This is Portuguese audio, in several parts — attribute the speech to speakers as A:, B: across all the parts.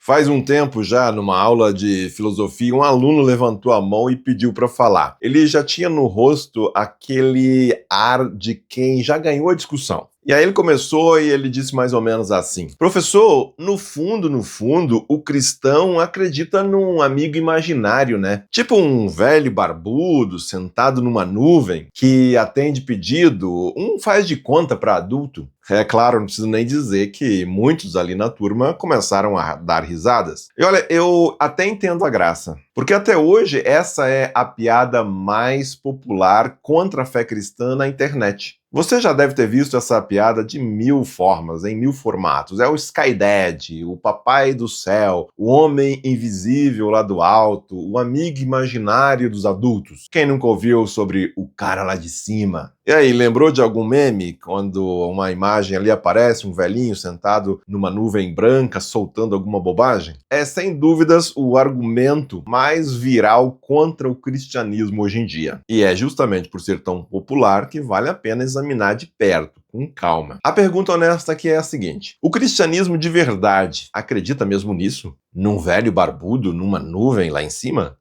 A: Faz um tempo já, numa aula de filosofia, um aluno levantou a mão e pediu para falar. Ele já tinha no rosto aquele ar de quem já ganhou a discussão. E aí ele começou e ele disse mais ou menos assim: Professor, no fundo, o cristão acredita num amigo imaginário, né? Tipo um velho barbudo sentado numa nuvem que atende pedido, um faz de conta para adulto. É claro, não preciso nem dizer que muitos ali na turma começaram a dar risadas. E olha, eu até entendo a graça, porque até hoje essa é a piada mais popular contra a fé cristã na internet. Você já deve ter visto essa piada de mil formas, em mil formatos. É o Skydad, o papai do céu, o homem invisível lá do alto, o amigo imaginário dos adultos. Quem nunca ouviu sobre o cara lá de cima? E aí, lembrou de algum meme quando uma imagem ali aparece, um velhinho sentado numa nuvem branca soltando alguma bobagem? É sem dúvidas o argumento mais viral contra o cristianismo hoje em dia. E é justamente por ser tão popular que vale a pena examinar de perto, com calma. A pergunta honesta aqui é a seguinte: o cristianismo de verdade acredita mesmo nisso? Num velho barbudo, numa nuvem lá em cima?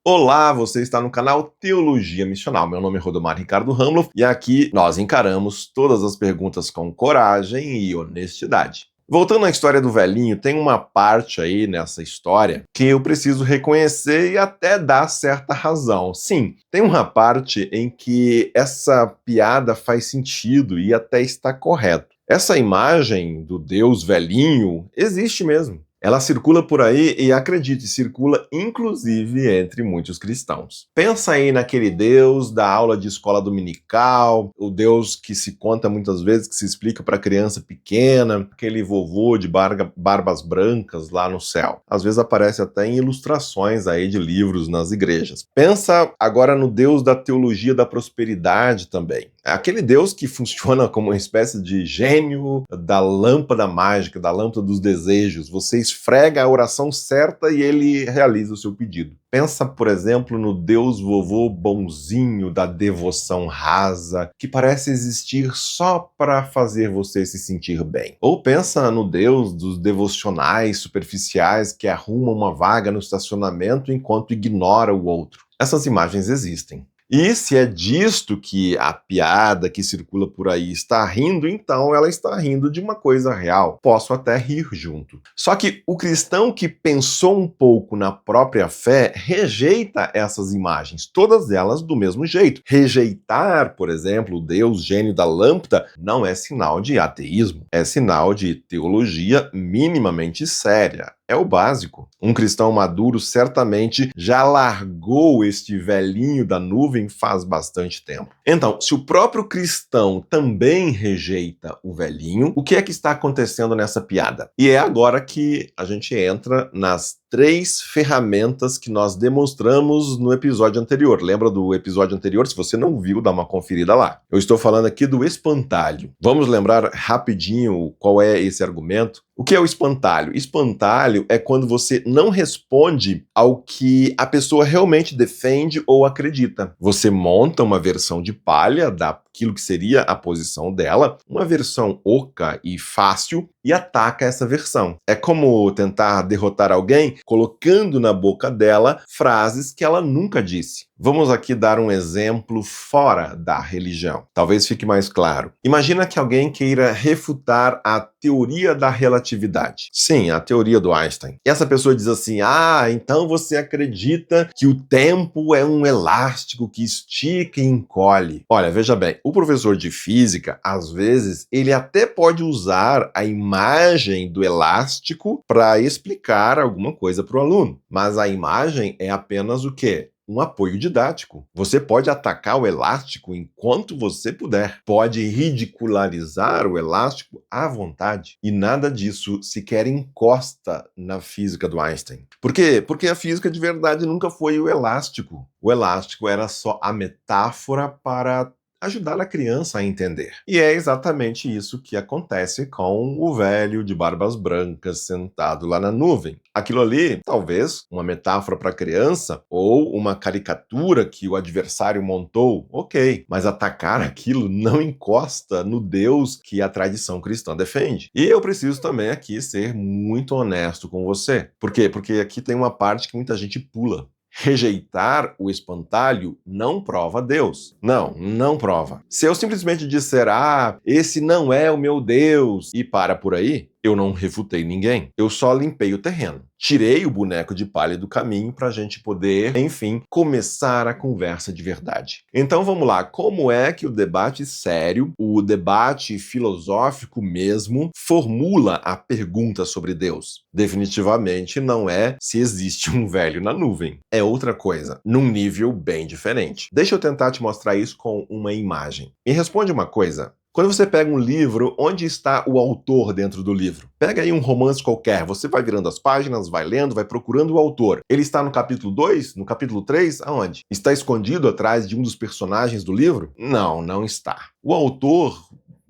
A: Olá, você está no canal Teologia Missional. Meu nome é Rodomar Ricardo Ramloff e aqui nós encaramos todas as perguntas com coragem e honestidade. Voltando à história do velhinho, tem uma parte aí nessa história que eu preciso reconhecer e até dar certa razão. Sim, tem uma parte em que essa piada faz sentido e até está correto. Essa imagem do Deus velhinho existe mesmo. Ela circula por aí e, acredite, circula inclusive entre muitos cristãos. Pensa aí naquele Deus da aula de escola dominical, o Deus que se conta muitas vezes, que se explica para criança pequena, aquele vovô de barbas brancas lá no céu. Às vezes aparece até em ilustrações aí de livros nas igrejas. Pensa agora no Deus da teologia da prosperidade também. É aquele Deus que funciona como uma espécie de gênio da lâmpada mágica, da lâmpada dos desejos. Você esfrega a oração certa e ele realiza o seu pedido. Pensa, por exemplo, no Deus vovô bonzinho da devoção rasa, que parece existir só para fazer você se sentir bem. Ou pensa no Deus dos devocionais superficiais que arruma uma vaga no estacionamento enquanto ignora o outro. Essas imagens existem. E se é disto que a piada que circula por aí está rindo, então ela está rindo de uma coisa real. Posso até rir junto. Só que o cristão que pensou um pouco na própria fé rejeita essas imagens, todas elas do mesmo jeito. Rejeitar, por exemplo, o Deus gênio da lâmpada não é sinal de ateísmo, é sinal de teologia minimamente séria. É o básico. Um cristão maduro certamente já largou este velhinho da nuvem faz bastante tempo. Então, se o próprio cristão também rejeita o velhinho, o que é que está acontecendo nessa piada? E é agora que a gente entra nas 3 ferramentas que nós demonstramos no episódio anterior. Lembra do episódio anterior? Se você não viu, dá uma conferida lá. Eu estou falando aqui do espantalho. Vamos lembrar rapidinho qual é esse argumento? O que é o espantalho? Espantalho é quando você não responde ao que a pessoa realmente defende ou acredita. Você monta uma versão de palha daquilo que seria a posição dela, uma versão oca e fácil, e ataca essa versão. É como tentar derrotar alguém colocando na boca dela frases que ela nunca disse. Vamos aqui dar um exemplo fora da religião. Talvez fique mais claro. Imagina que alguém queira refutar a teoria da relatividade. Sim, a teoria do Einstein. E essa pessoa diz assim: então você acredita que o tempo é um elástico que estica e encolhe. Olha, veja bem, o professor de física, às vezes, ele até pode usar a imagem do elástico para explicar alguma coisa para o aluno. Mas a imagem é apenas o quê? Um apoio didático. Você pode atacar o elástico enquanto você puder. Pode ridicularizar o elástico à vontade. E nada disso sequer encosta na física do Einstein. Por quê? Porque a física de verdade nunca foi o elástico. O elástico era só a metáfora para ajudar a criança a entender. E é exatamente isso que acontece com o velho de barbas brancas sentado lá na nuvem. Aquilo ali, talvez, uma metáfora para a criança ou uma caricatura que o adversário montou, ok, mas atacar aquilo não encosta no Deus que a tradição cristã defende. E eu preciso também aqui ser muito honesto com você. Por quê? Porque aqui tem uma parte que muita gente pula. Rejeitar o espantalho não prova Deus. Não, não prova. Se eu simplesmente disser, esse não é o meu Deus, e para por aí, eu não refutei ninguém. Eu só limpei o terreno. Tirei o boneco de palha do caminho para a gente poder, enfim, começar a conversa de verdade. Então vamos lá, como é que o debate sério, o debate filosófico mesmo, formula a pergunta sobre Deus? Definitivamente não é se existe um velho na nuvem. É outra coisa, num nível bem diferente. Deixa eu tentar te mostrar isso com uma imagem. Me responde uma coisa. Quando você pega um livro, onde está o autor dentro do livro? Pega aí um romance qualquer, você vai virando as páginas, vai lendo, vai procurando o autor. Ele está no capítulo 2? No capítulo 3? Aonde? Está escondido atrás de um dos personagens do livro? Não, não está. O autor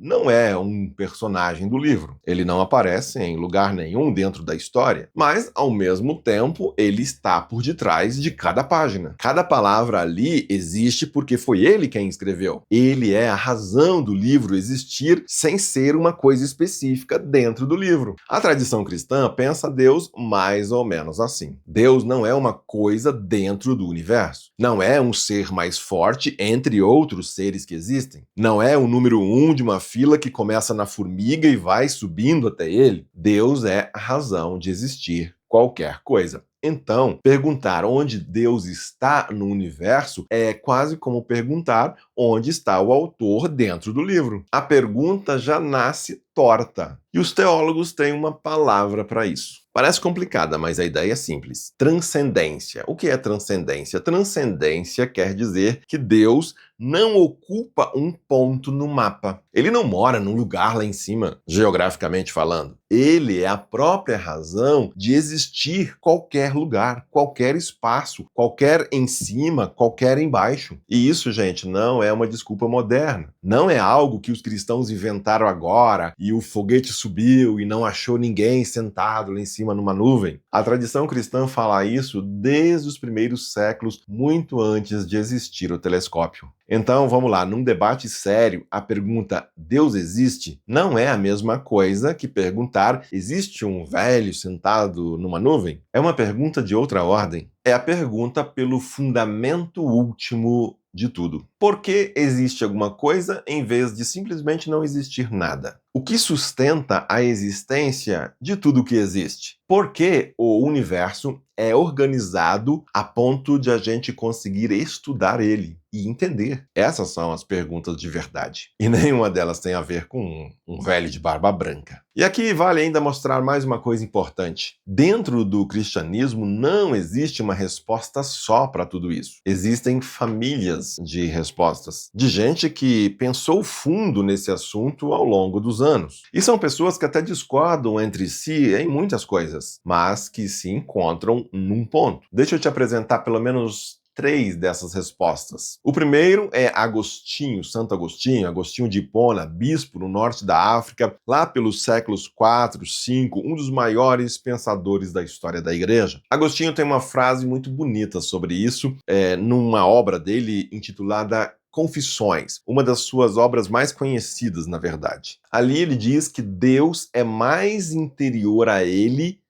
A: não é um personagem do livro. Ele não aparece em lugar nenhum dentro da história, mas, ao mesmo tempo, ele está por detrás de cada página. Cada palavra ali existe porque foi ele quem escreveu. Ele é a razão do livro existir sem ser uma coisa específica dentro do livro. A tradição cristã pensa Deus mais ou menos assim. Deus não é uma coisa dentro do universo. Não é um ser mais forte entre outros seres que existem. Não é o número 1 de uma fila que começa na formiga e vai subindo até ele. Deus é a razão de existir qualquer coisa. Então, perguntar onde Deus está no universo é quase como perguntar onde está o autor dentro do livro. A pergunta já nasce torta. E os teólogos têm uma palavra para isso. Parece complicada, mas a ideia é simples. Transcendência. O que é transcendência? Transcendência quer dizer que Deus não ocupa um ponto no mapa. Ele não mora num lugar lá em cima, geograficamente falando. Ele é a própria razão de existir qualquer lugar, qualquer espaço, qualquer em cima, qualquer embaixo. E isso, gente, não é uma desculpa moderna. Não é algo que os cristãos inventaram agora e o foguete subiu e não achou ninguém sentado lá em cima numa nuvem. A tradição cristã fala isso desde os primeiros séculos, muito antes de existir o telescópio. Então, vamos lá, num debate sério, a pergunta Deus existe não é a mesma coisa que perguntar existe um velho sentado numa nuvem? É uma pergunta de outra ordem. É a pergunta pelo fundamento último de tudo. Por que existe alguma coisa em vez de simplesmente não existir nada? O que sustenta a existência de tudo que existe? Por que o universo é organizado a ponto de a gente conseguir estudar ele e entender? Essas são as perguntas de verdade. E nenhuma delas tem a ver com um velho de barba branca. E aqui vale ainda mostrar mais uma coisa importante. Dentro do cristianismo não existe uma resposta só para tudo isso. Existem famílias de respostas, de gente que pensou fundo nesse assunto ao longo dos anos. E são pessoas que até discordam entre si em muitas coisas, mas que se encontram num ponto. Deixa eu te apresentar pelo menos 3 dessas respostas. O primeiro é Agostinho, Santo Agostinho, Agostinho de Hipona, bispo no norte da África, lá pelos séculos 4, 5, um dos maiores pensadores da história da igreja. Agostinho tem uma frase muito bonita sobre isso, numa obra dele intitulada Confissões, uma das suas obras mais conhecidas, na verdade. Ali ele diz que Deus é mais interior a ele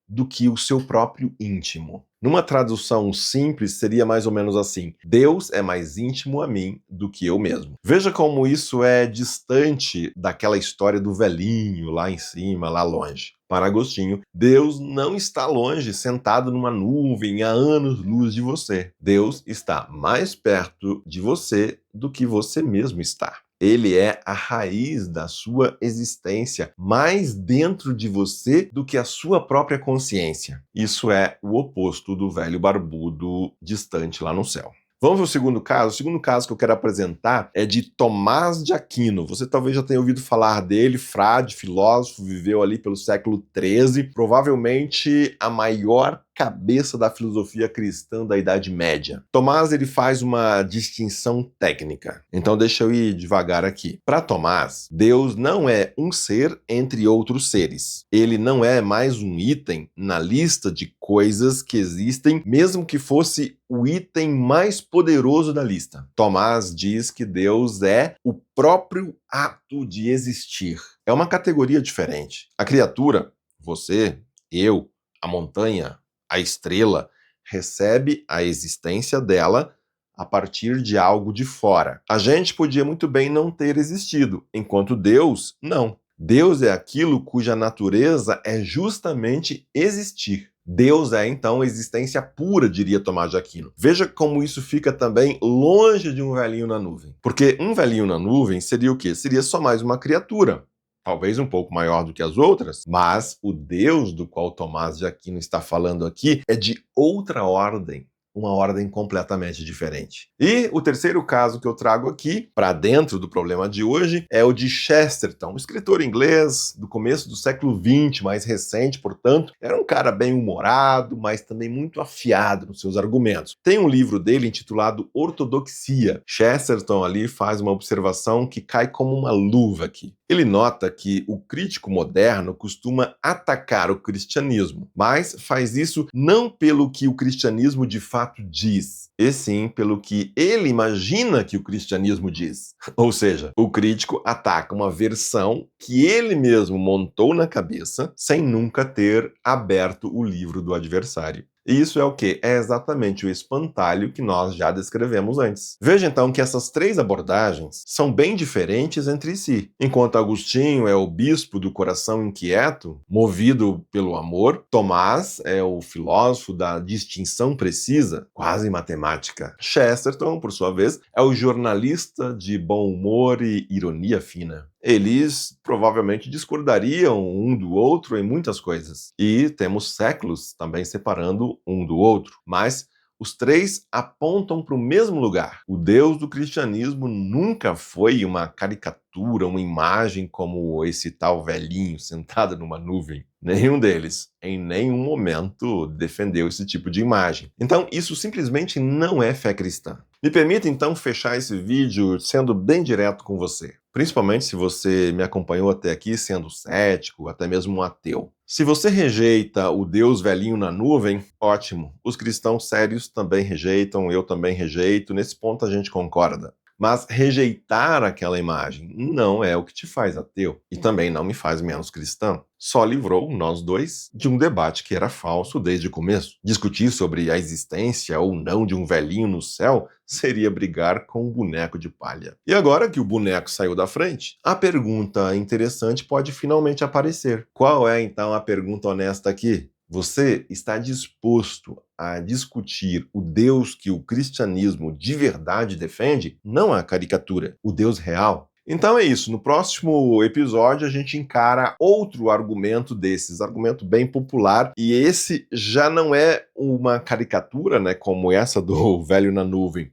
A: do que o seu próprio íntimo. Numa tradução simples, seria mais ou menos assim: Deus é mais íntimo a mim do que eu mesmo. Veja como isso é distante daquela história do velhinho lá em cima, lá longe. Para Agostinho, Deus não está longe, sentado numa nuvem a anos-luz de você. Deus está mais perto de você do que você mesmo está. Ele é a raiz da sua existência, mais dentro de você do que a sua própria consciência. Isso é o oposto do velho barbudo distante lá no céu. Vamos para o segundo caso? O segundo caso que eu quero apresentar é de Tomás de Aquino. Você talvez já tenha ouvido falar dele, frade, filósofo, viveu ali pelo século XIII, provavelmente a maior cabeça da filosofia cristã da Idade Média. Tomás ele faz uma distinção técnica. Então deixa eu ir devagar aqui. Para Tomás, Deus não é um ser entre outros seres. Ele não é mais um item na lista de coisas que existem, mesmo que fosse o item mais poderoso da lista. Tomás diz que Deus é o próprio ato de existir. É uma categoria diferente. A criatura, você, eu, a montanha, a estrela, recebe a existência dela a partir de algo de fora. A gente podia muito bem não ter existido, enquanto Deus, não. Deus é aquilo cuja natureza é justamente existir. Deus é, então, existência pura, diria Tomás de Aquino. Veja como isso fica também longe de um velhinho na nuvem. Porque um velhinho na nuvem seria o quê? Seria só mais uma criatura. Talvez um pouco maior do que as outras, mas o Deus do qual Tomás de Aquino está falando aqui é de outra ordem. Uma ordem completamente diferente. E o terceiro caso que eu trago aqui, para dentro do problema de hoje, é o de Chesterton, um escritor inglês do começo do século XX, mais recente, portanto. Era um cara bem humorado, mas também muito afiado nos seus argumentos. Tem um livro dele intitulado Ortodoxia. Chesterton ali faz uma observação que cai como uma luva aqui. Ele nota que o crítico moderno costuma atacar o cristianismo, mas faz isso não pelo que o cristianismo de fato diz, e sim pelo que ele imagina que o cristianismo diz. Ou seja, o crítico ataca uma versão que ele mesmo montou na cabeça sem nunca ter aberto o livro do adversário. E isso é o quê? É exatamente o espantalho que nós já descrevemos antes. Veja então que essas três abordagens são bem diferentes entre si. Enquanto Agostinho é o bispo do coração inquieto, movido pelo amor, Tomás é o filósofo da distinção precisa, quase matemática. Chesterton, por sua vez, é o jornalista de bom humor e ironia fina. Eles provavelmente discordariam um do outro em muitas coisas. E temos séculos também separando um do outro. Mas os três apontam para o mesmo lugar. O Deus do cristianismo nunca foi uma caricatura, uma imagem como esse tal velhinho sentado numa nuvem. Nenhum deles, em nenhum momento, defendeu esse tipo de imagem. Então, isso simplesmente não é fé cristã. Me permita, então, fechar esse vídeo sendo bem direto com você. Principalmente se você me acompanhou até aqui sendo cético, até mesmo um ateu. Se você rejeita o Deus velhinho na nuvem, ótimo. Os cristãos sérios também rejeitam, eu também rejeito, nesse ponto a gente concorda. Mas rejeitar aquela imagem não é o que te faz ateu e também não me faz menos cristão. Só livrou nós dois de um debate que era falso desde o começo. Discutir sobre a existência ou não de um velhinho no céu seria brigar com um boneco de palha. E agora que o boneco saiu da frente, a pergunta interessante pode finalmente aparecer. Qual é então a pergunta honesta aqui? Você está disposto a discutir o Deus que o cristianismo de verdade defende? Não a caricatura, o Deus real. Então é isso, no próximo episódio a gente encara outro argumento desses, argumento bem popular, e esse já não é uma caricatura, né, como essa do velho na nuvem.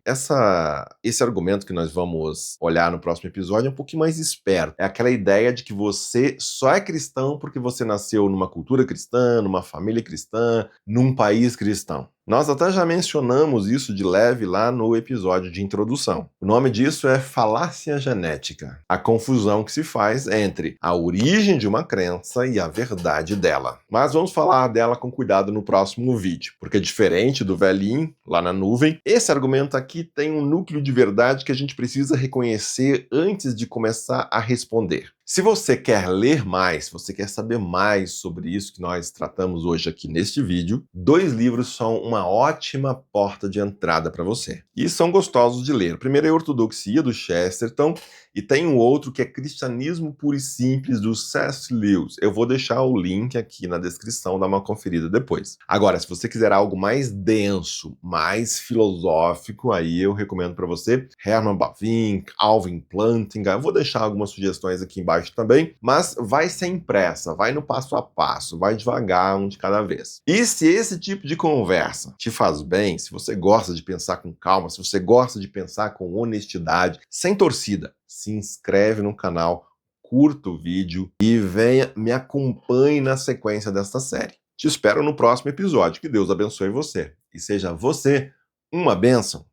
A: Esse argumento que nós vamos olhar no próximo episódio é um pouquinho mais esperto. É aquela ideia de que você só é cristão porque você nasceu numa cultura cristã, numa família cristã, num país cristão. Nós até já mencionamos isso de leve lá no episódio de introdução. O nome disso é falácia genética. A confusão que se faz entre a origem de uma crença e a verdade dela. Mas vamos falar dela com cuidado no próximo vídeo, porque diferente do velhinho lá na nuvem, esse argumento aqui tem um núcleo de verdade que a gente precisa reconhecer antes de começar a responder. Se você quer ler mais, se você quer saber mais sobre isso que nós tratamos hoje aqui neste vídeo, 2 livros são uma ótima porta de entrada para você. E são gostosos de ler. O primeiro é Ortodoxia, do Chesterton, e tem um outro que é Cristianismo Puro e Simples, do C.S. Lewis. Eu vou deixar o link aqui na descrição, dá uma conferida depois. Agora, se você quiser algo mais denso, mais filosófico, aí eu recomendo para você Herman Bavinck, Alvin Plantinga. Eu vou deixar algumas sugestões aqui embaixo também, mas vai sem pressa, vai no passo a passo, vai devagar, um de cada vez. E se esse tipo de conversa te faz bem, se você gosta de pensar com calma, se você gosta de pensar com honestidade, sem torcida, se inscreve no canal, curta o vídeo e venha, me acompanhe na sequência desta série. Te espero no próximo episódio. Que Deus abençoe você e seja você uma bênção.